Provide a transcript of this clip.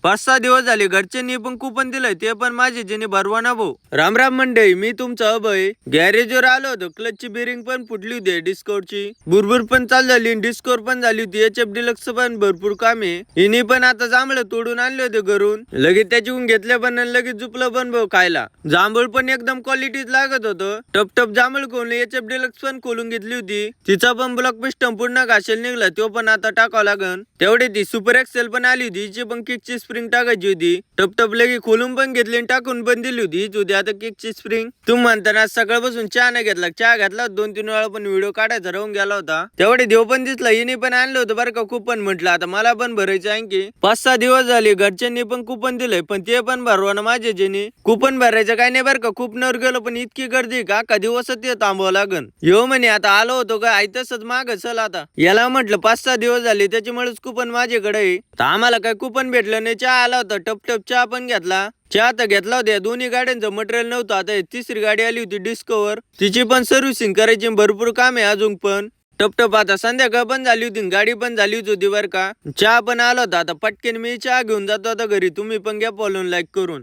5-6 दिवस झाले घरच्यांनी पण कुपन दिलंय, ते पण माझे ज्याने भरवा ना भाऊ. राम राम मंडळी, मी तुमचा अभय. गॅरेजवर आलो होतो, क्लचची बेरिंग पण फुटली होती डिस्कवरची, बुरबुर पण चालू झाली, डिस्कवर पण झाली होती. HF डिलक्स पण भरपूर काम आहे. हिने पण आता जांभळं तोडून आणले होते घरून, लगेच त्याच्याहून घेतले पण लगेच झुपलं पण भाऊ खायला. जांभूळ पण एकदम क्वालिटीत लागत होतं. टप टप जांभूळ खोलून HF डिलक्स पण खोलून घेतली होती. तिचा पण ब्लॉक पिस्टन पूर्ण घासेल निघला, तो पण आता टाकावं लागन. तेवढे ती सुपर एक्सेल पण आली होती, हिची पण किकची स्प्रिंग टाकायची होती. टप टप लगे खोलून पण घेतली आणि टाकून पण दिली होती. हीच होती आता किकची स्प्रिंग. तुम्ही म्हणताना सकाळपासून चहा नाही घेतला, चहा घातला 2-3 वेळा, पण व्हिडिओ काढायचा राहून गेला होता. तेवढे देव पण दिसला, हिने पण आणलं होतं बरं का कुपन. म्हटलं आता मला पण भरायचं आणखी. 5-6 दिवस झाले घरच्यांनी पण कुपन दिलंय, पण ते पण भरवा ना माझे जेने. कुपन भरायचं काय नाही बरं का, कुपनवर गेलो पण इतकी गर्दी का दिवस ते थांबावं लागन. यो म्हणे आता आलो होतो का आई, तसंच माग चल आता. याला म्हटलं 5-6 दिवस झाले त्याच्यामुळेच कुपन माझ्याकडे आहे. तर आम्हाला काय कुपन भेटलं नाही, चहा आला होता. टप टप चहा पण घेतला. चहा तर घेतला होता, दोन्ही गाड्यांचं मटेरियल नव्हतं. आता तिसरी गाडी आली होती डिस्कवर, तिची पण सर्व्हिसिंग करायची, भरपूर काम आहे अजून पण. टप टप आता संध्याकाळ पण झाली होती, गाडी पण झाली होती बरं का. चहा पण आला होता. आता पटकन मी चहा घेऊन जातो आता घरी. तुम्ही पण घ्या फॉलोन लाईक करून.